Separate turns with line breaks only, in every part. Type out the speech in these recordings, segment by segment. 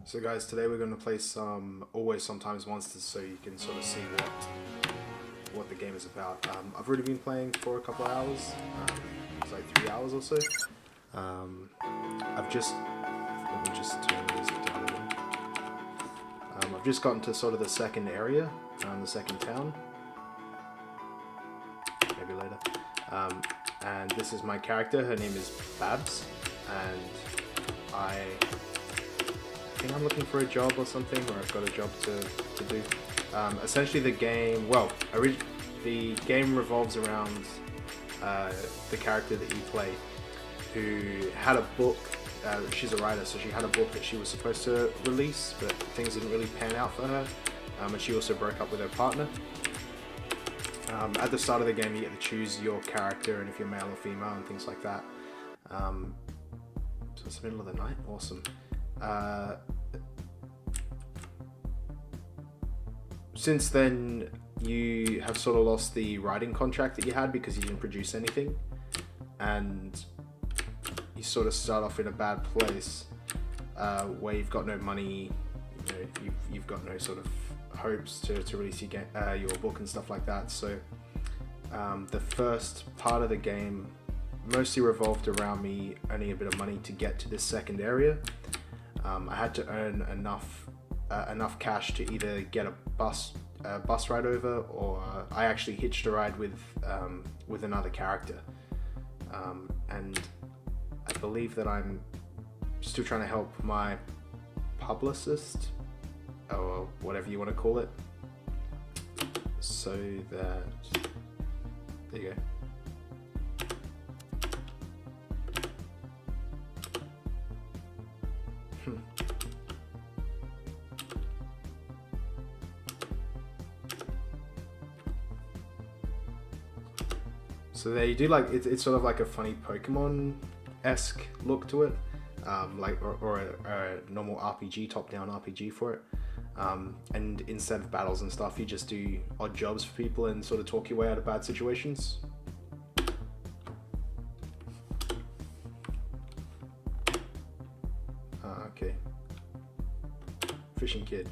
So guys, today we're going to play some Always Sometimes Monsters so you can sort of see what the game is about. I've already been playing for a couple of hours, it's like 3 hours or so. Let me just turn the music down a little. I've just gotten to sort of the second area, the second town, maybe later. And this is my character, her name is Babs, and I think I'm looking for a job or something, or I've got a job to do. Essentially the game, the game revolves around the character that you play, who had a book. She's a writer, so she had a book that she was supposed to release, but things didn't really pan out for her, and she also broke up with her partner. At the start of the game you get to choose your character and if you're male or female and things like that. So it's the middle of the night, awesome. Since then, you have sort of lost the writing contract that you had because you didn't produce anything, and you sort of start off in a bad place where you've got no money, you've got no sort of hopes to release your book and stuff like that. So the first part of the game mostly revolved around me earning a bit of money to get to this second area. I had to earn enough cash to either get a bus ride over, or I actually hitched a ride with another character, and I believe that I'm still trying to help my publicist, or whatever you want to call it, so that there you go. So there you do, like it's sort of like a funny Pokemon-esque look to it, or a normal RPG, top-down RPG for it. And instead of battles and stuff, you just do odd jobs for people and sort of talk your way out of bad situations. Okay. Fishing kid.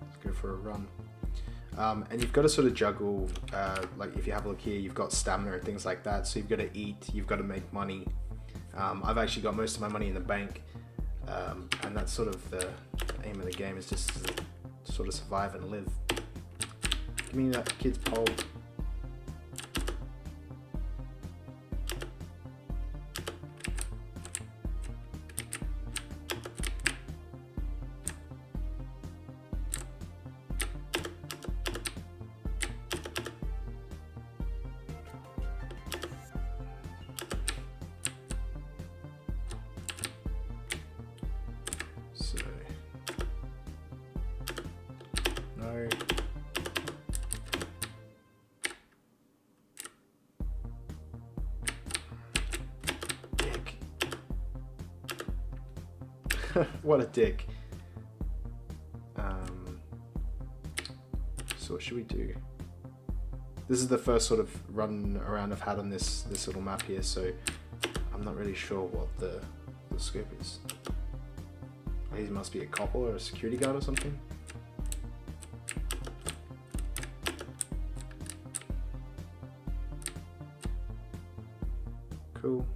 Let's go for a run. And you've got to sort of juggle, like if you have a look here, you've got stamina and things like that, so you've got to eat, you've got to make money. I've actually got most of my money in the bank, and that's sort of the aim of the game, is just to sort of survive and live. Give me that kid's pole. So, no. Dick. What a dick. So what should we do? This is the first sort of run around I've had on this little map here, so I'm not really sure what the scope is. He must be a cop or a security guard or something. Cool.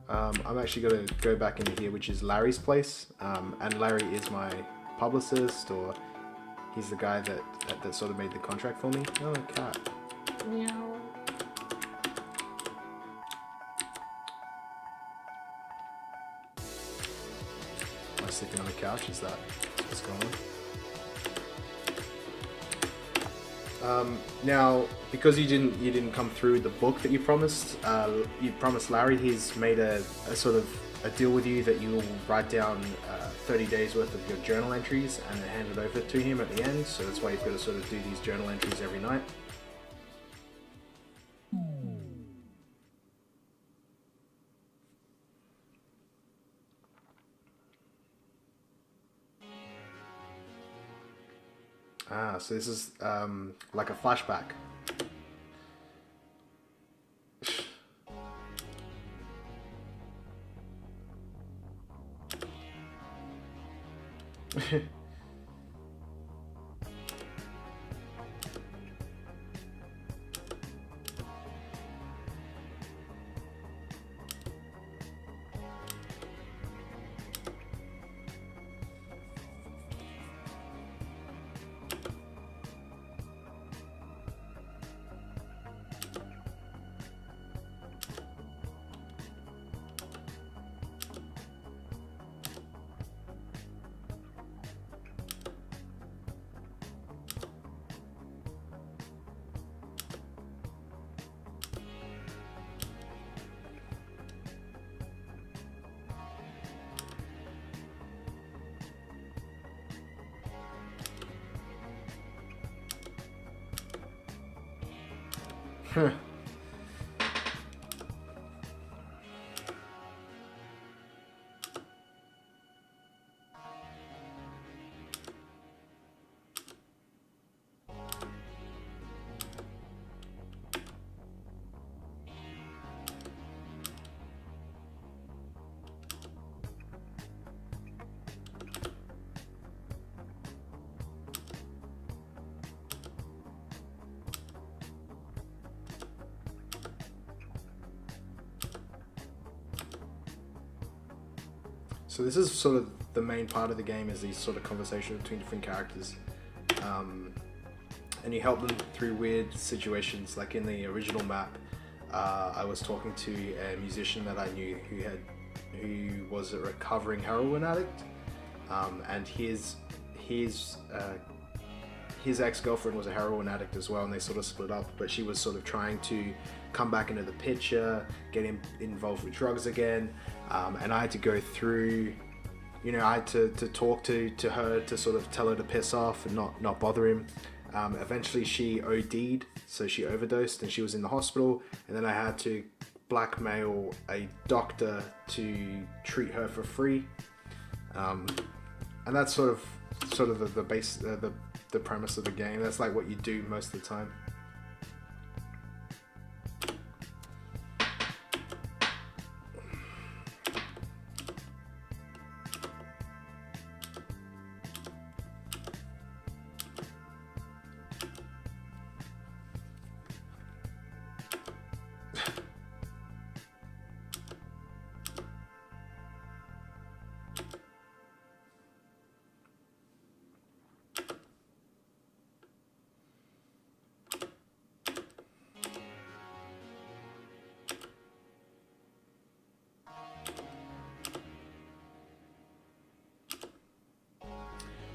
I'm actually going to go back into here, which is Larry's place, and Larry is my publicist, or he's the guy that sort of made the contract for me. Oh, a cat.
Meow.
Am I sleeping on the couch? Is that what's going on? Now, because you didn't come through with the book that you promised Larry. He's made a sort of a deal with you that you will write down 30 days worth of your journal entries and hand it over to him at the end. So that's why you've got to sort of do these journal entries every night. Ah, so this is like a flashback. So this is sort of the main part of the game, is these sort of conversations between different characters, and you help them through weird situations. Like in the original map, I was talking to a musician that I knew who was a recovering heroin addict, and his ex-girlfriend was a heroin addict as well, and they sort of split up, but she was sort of trying to come back into the picture, get involved with drugs again, and I had to go through, I had to talk to her to sort of tell her to piss off and not bother him. Eventually she OD'd, so she overdosed and she was in the hospital, and then I had to blackmail a doctor to treat her for free, and that's sort of the base, the premise of the game. That's like what you do most of the time.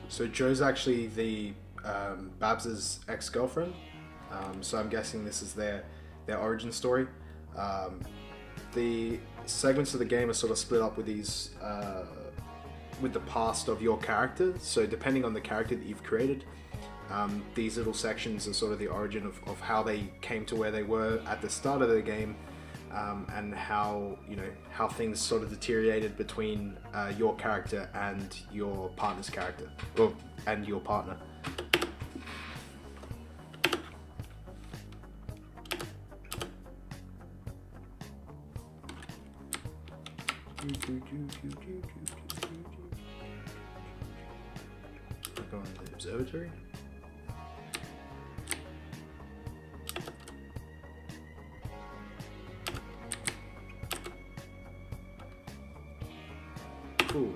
So Joe's actually the Babs's ex-girlfriend, so I'm guessing this is their origin story. The segments of the game are sort of split up with these with the past of your character. So depending on the character that you've created, these little sections are sort of the origin of how they came to where they were at the start of the game, and how things sort of deteriorated between your character and your partner's character, and your partner. Go on the observatory. Cool.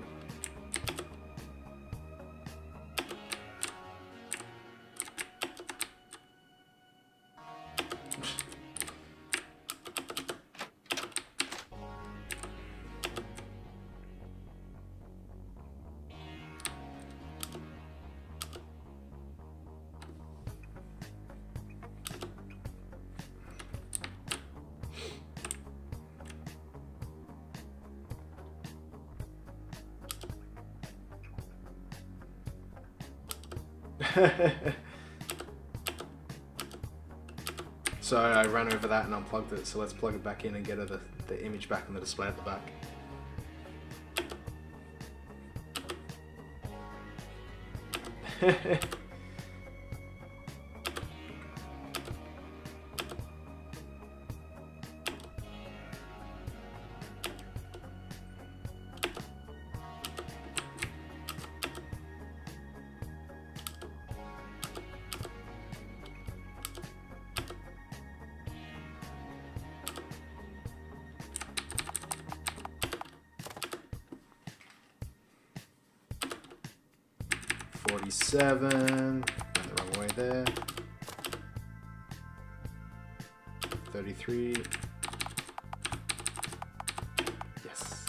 So I ran over that and unplugged it, so let's plug it back in and get her the image back on the display at the back. 37. Went the wrong way there. 33. Yes.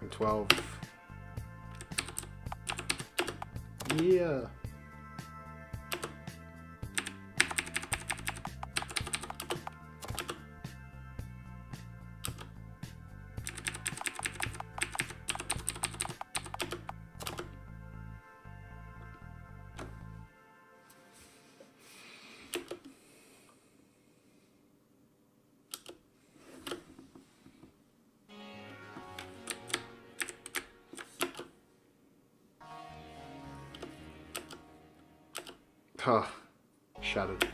And 12. Yeah. Huh. Shattered.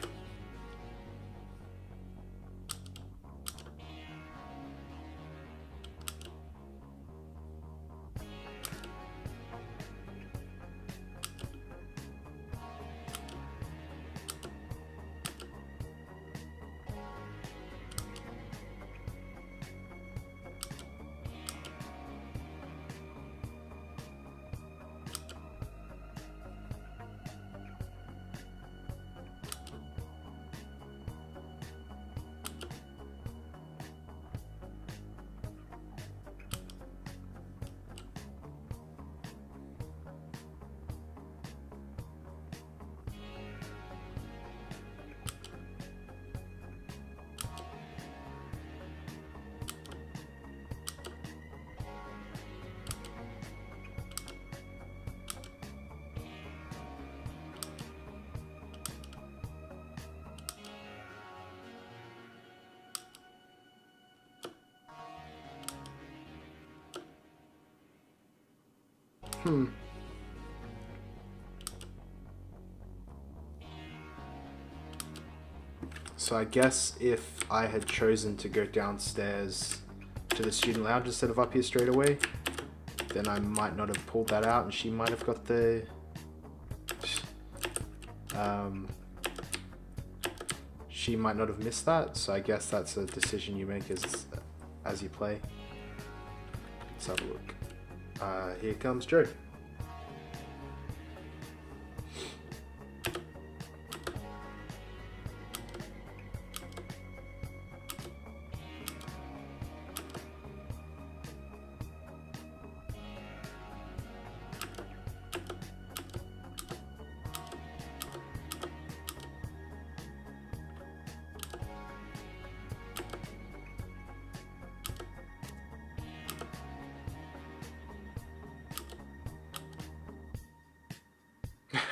So I guess if I had chosen to go downstairs to the student lounge instead of up here straight away, then I might not have pulled that out and she might have got the... she might not have missed that, so I guess that's a decision you make as you play. Let's have a look. Here comes Joe.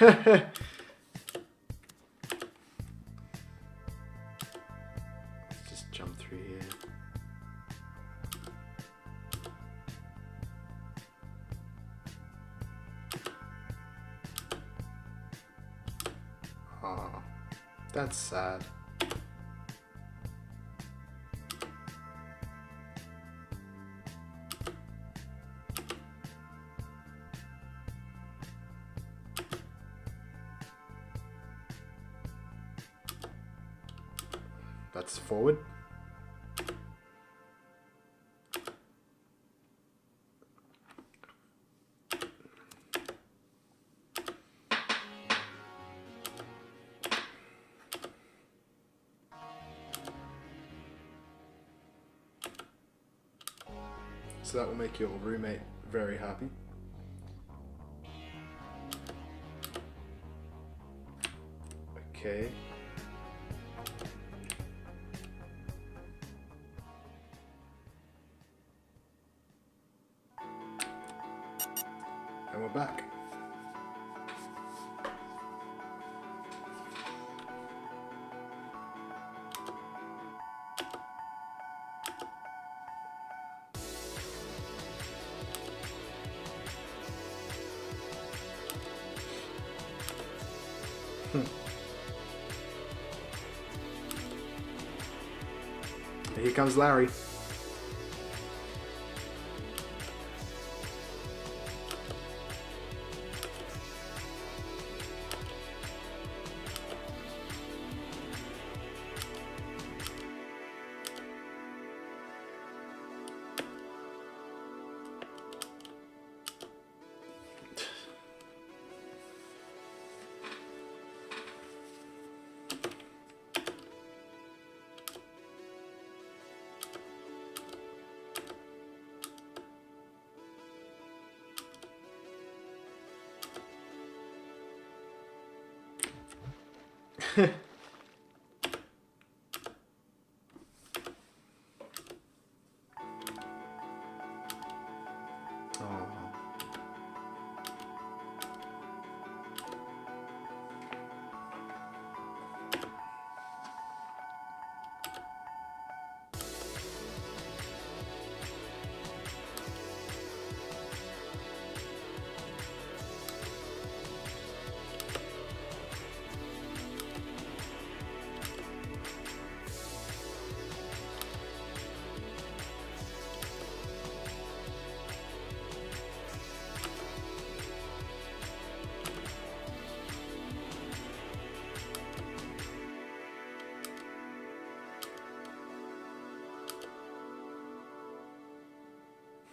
Let's just jump through here. Oh, that's sad. That's forward. So that will make your roommate very happy. Okay. And we're back. Here comes Larry.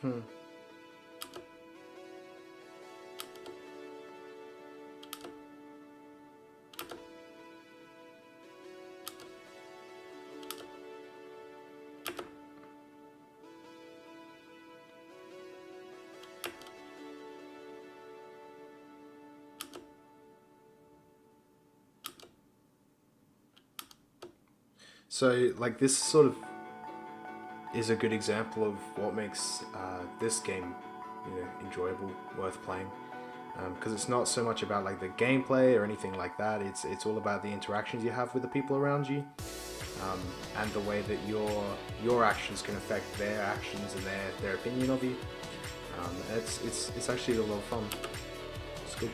Hmm. So, like, this sort of is a good example of what makes this game, enjoyable, worth playing. Because it's not so much about like the gameplay or anything like that. It's all about the interactions you have with the people around you, and the way that your actions can affect their actions and their opinion of you. It's actually a lot of fun. It's good.